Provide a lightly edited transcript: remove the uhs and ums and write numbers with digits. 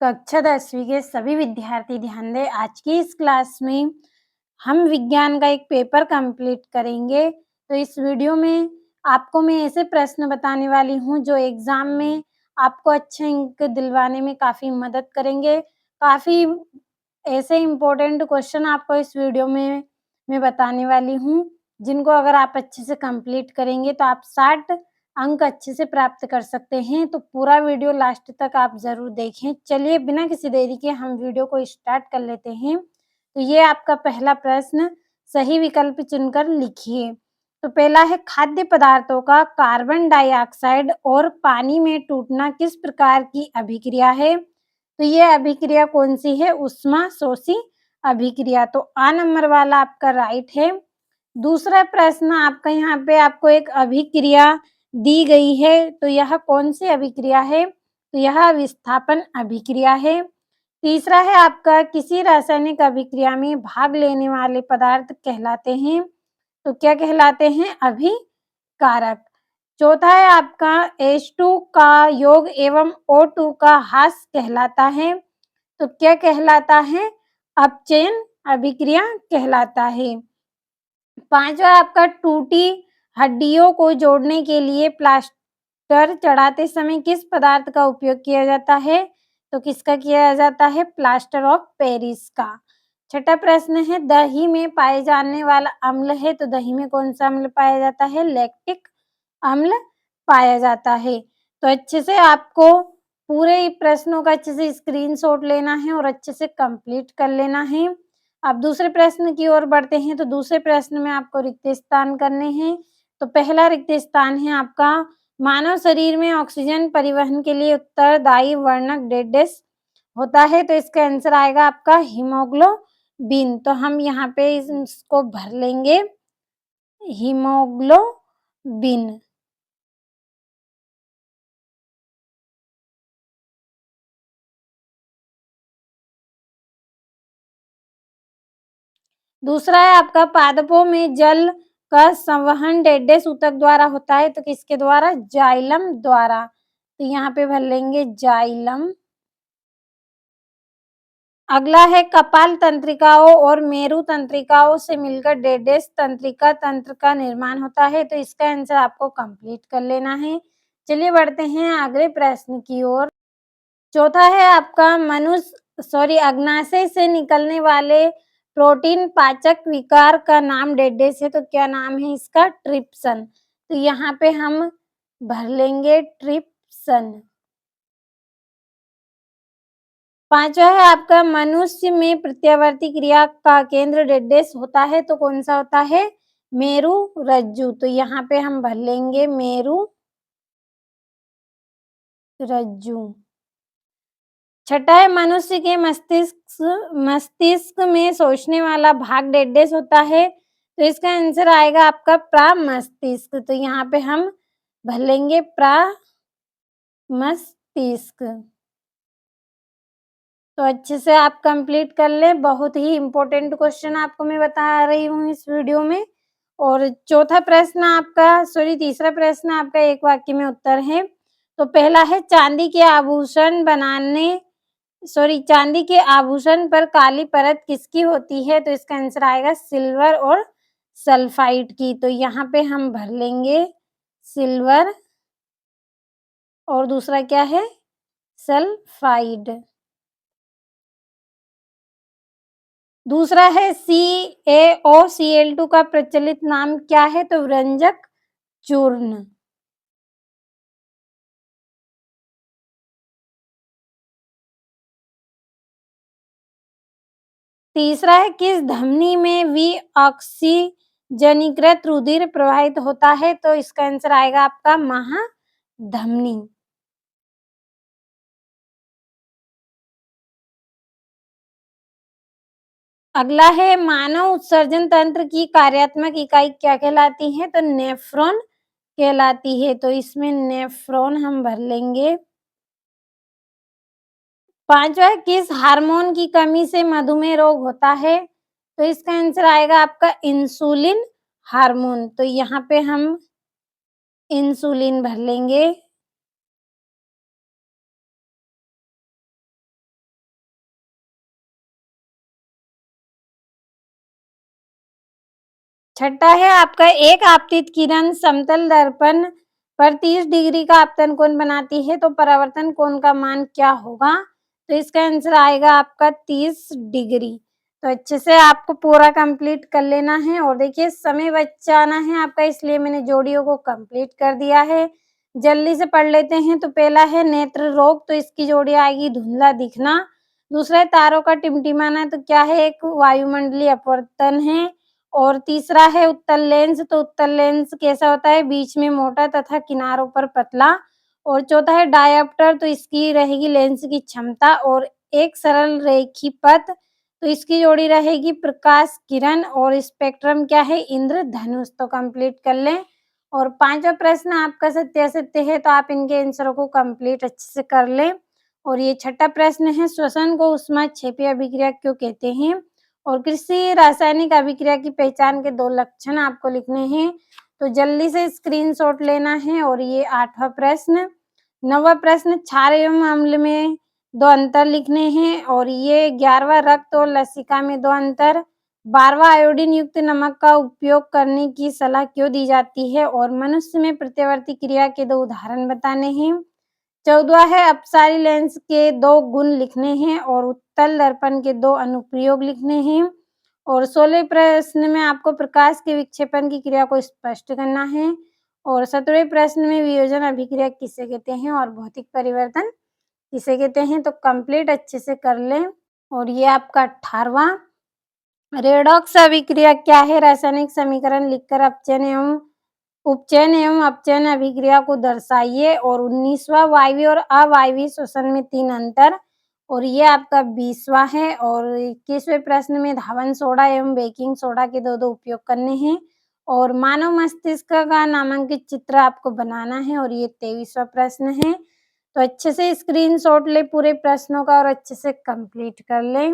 कक्षा 10वीं के सभी विद्यार्थी ध्यान दें। आज की इस क्लास में हम विज्ञान का एक पेपर कंप्लीट करेंगे। तो इस वीडियो में आपको मैं ऐसे प्रश्न बताने वाली हूँ जो एग्ज़ाम में आपको अच्छे अंक दिलवाने में काफ़ी मदद करेंगे। काफ़ी ऐसे इम्पोर्टेंट क्वेश्चन आपको इस वीडियो में मैं बताने वाली हूँ, जिनको अगर आप अच्छे से कंप्लीट करेंगे तो आप 60 अंक अच्छे से प्राप्त कर सकते हैं। तो पूरा वीडियो लास्ट तक आप ज़रूर देखें। चलिए बिना किसी देरी के हम वीडियो को स्टार्ट कर लेते हैं। तो ये आपका पहला प्रश्न, सही विकल्प चुनकर लिखिए। तो पहला है, खाद्य पदार्थों का कार्बन डाइऑक्साइड और पानी में टूटना किस प्रकार की अभिक्रिया है? तो ये अभिक्रिया कौन-सी है? ऊष्मा-शोषी अभिक्रिया। तो आ नंबर वाला आपका राइट है। दूसरा प्रश्न आपका यहाँ पे आपको एक अभिक्रिया दी गई है, तो यह कौन-सी अभिक्रिया है? तो यह विस्थापन अभिक्रिया है। तीसरा है आपका, किसी रासायनिक अभिक्रिया में भाग लेने वाले पदार्थ कहलाते हैं, तो क्या कहलाते हैं? अभिकारक। चौथा है आपका, H2 का योग एवं O2 का ह्रास कहलाता है, तो क्या कहलाता है? अपचयन अभिक्रिया कहलाता है। पांचवा आपका, टूटी हड्डियों को जोड़ने के लिए प्लास्टर चढ़ाते समय किस पदार्थ का उपयोग किया जाता है? तो किसका किया जाता है? प्लास्टर ऑफ पेरिस का। छठा प्रश्न है, दही में पाए जाने वाला अम्ल है, तो दही में कौन सा अम्ल पाया जाता है? लैक्टिक अम्ल पाया जाता है। तो अच्छे से आपको पूरे प्रश्नों का अच्छे से स्क्रीनशॉट लेना है और अच्छे से कंप्लीट कर लेना है। अब दूसरे प्रश्न की ओर बढ़ते हैं। तो दूसरे प्रश्न में आपको रिक्त स्थान करने हैं। तो पहला रिक्त स्थान है आपका, मानव शरीर में ऑक्सीजन परिवहन के लिए उत्तरदायी वर्णक डैश होता है, तो इसका आंसर आएगा आपका हीमोग्लोबिन। तो हम यहाँ पे इसको भर लेंगे, हीमोग्लोबिन। दूसरा है आपका, पादपों में जल का संवहन डैश ऊतक द्वारा होता है, तो किसके द्वारा? जाइलम द्वारा। तो यहाँ पे भर लेंगे जाइलम। अगला है, कपाल तंत्रिकाओं और मेरु तंत्रिकाओं से मिलकर डैश तंत्रिका तंत्र का निर्माण होता है, तो इसका आंसर आपको कंप्लीट कर लेना है। चलिए बढ़ते हैं अगले प्रश्न की ओर। चौथा है आपका, अग्नाशय से निकलने वाले प्रोटीन पाचक विकार का नाम डैश है, तो क्या नाम है इसका? ट्रिप्सन। तो यहाँ पे हम भर लेंगे ट्रिप्सन। पांचवा है आपका, मनुष्य में प्रत्यावर्ती क्रिया का केंद्र डैश होता है, तो कौन सा होता है? मेरु रज्जु। तो यहाँ पे हम भर लेंगे मेरु रज्जु। छठा है, मनुष्य के मस्तिष्क में सोचने वाला भाग डैश होता है, तो इसका आंसर आएगा आपका प्रमस्तिष्क। तो यहाँ पे हम भर लेंगे प्रमस्तिष्क। तो अच्छे से आप कंप्लीट कर लें। बहुत ही इम्पोर्टेंट क्वेश्चन आपको मैं बता रही हूँ इस वीडियो में। और तीसरा प्रश्न आपका एक वाक्य में उत्तर है। तो पहला है, चांदी के आभूषण पर काली परत किसकी होती है? तो इसका आंसर आएगा सिल्वर और सल्फाइड की। तो यहाँ पे हम भर लेंगे सिल्वर और दूसरा क्या है? सल्फाइड। दूसरा है, CaOCl2 का प्रचलित नाम क्या है? तो व्यंजक चूर्ण। तीसरा है, किस धमनी में विऑक्सीजनीकृत रुधिर प्रवाहित होता है? तो इसका आंसर आएगा आपका महाधमनी। अगला है, मानव उत्सर्जन तंत्र की कार्यात्मक इकाई क्या कहलाती है? तो नेफ्रॉन कहलाती है। तो इसमें नेफ्रॉन हम भर लेंगे। पांचवा है, किस हार्मोन की कमी से मधुमेह रोग होता है? तो इसका आंसर आएगा आपका इंसुलिन हार्मोन। तो यहाँ पे हम इंसुलिन भर लेंगे। छठा है आपका एक आपतित किरण समतल दर्पण पर 30 डिग्री का आपतन कोण बनाती है तो परावर्तन कोण का मान क्या होगा? तो इसका आंसर आएगा आपका 30 डिग्री। तो अच्छे से आपको पूरा कंप्लीट कर लेना है और देखिए समय बचाना है आपका, इसलिए मैंने जोड़ियों को कंप्लीट कर दिया है। जल्दी से पढ़ लेते हैं। तो पहला है नेत्र रोग, तो इसकी जोड़ी आएगी धुंधला दिखना। दूसरा है तारों का टिमटिमाना, तो क्या है? एक वायुमंडलीय अपवर्तन है। और तीसरा है उत्तल लेंस, तो उत्तल लेंस कैसा होता है? बीच में मोटा तथा किनारों पर पतला। और चौथा है डायप्टर, तो इसकी रहेगी लेंस की क्षमता। और एक सरल रेखी पथ, तो इसकी जोड़ी रहेगी प्रकाश किरण। और स्पेक्ट्रम क्या है? इंद्रधनुष। तो कंप्लीट कर लें। और पांचवा प्रश्न आपका सत्य असत्य है, तो आप इनके आंसरों को कंप्लीट अच्छे से कर लें। और ये छठा प्रश्न है, श्वसन को ऊष्माक्षेपी अभिक्रिया क्यों कहते हैं? और कृषि रासायनिक अभिक्रिया की पहचान के 2 लक्षण आपको लिखने हैं। तो जल्दी से स्क्रीनशॉट लेना है। और ये 8वां प्रश्न। 9वां प्रश्न, क्षार एवं अम्ल में 2 अंतर लिखने हैं। और ये 11वां, रक्त और लसिका में 2 अंतर। 12वां, आयोडीन युक्त नमक का उपयोग करने की सलाह क्यों दी जाती है? और मनुष्य में प्रत्यावर्ती क्रिया के 2 उदाहरण बताने हैं। 14वां है अपसारी लेंस के 2 गुण लिखने हैं। और उत्तल दर्पण के 2 अनुप्रयोग लिखने हैं। और 16वें प्रश्न में आपको प्रकाश के विक्षेपण की क्रिया को स्पष्ट करना है। और 17वें प्रश्न में वियोजन अभिक्रिया किसे कहते हैं और भौतिक परिवर्तन किसे कहते हैं? तो कंप्लीट अच्छे से कर लें। और ये आपका 18वां, रेडॉक्स अभिक्रिया क्या है? रासायनिक समीकरण लिखकर उपचयन एवं अपचयन अभिक्रिया को दर्शाइए। और 19वां, वायवीय और अवायवीय श्वसन में 3 अंतर। और ये आपका 20वां है। और 21वें प्रश्न में धावन सोडा एवं बेकिंग सोडा के 2-2 उपयोग करने हैं। और मानव मस्तिष्क का नामांकित चित्र आपको बनाना है। और ये 23वां प्रश्न है। तो अच्छे से स्क्रीनशॉट लें पूरे प्रश्नों का और अच्छे से कंप्लीट कर लें।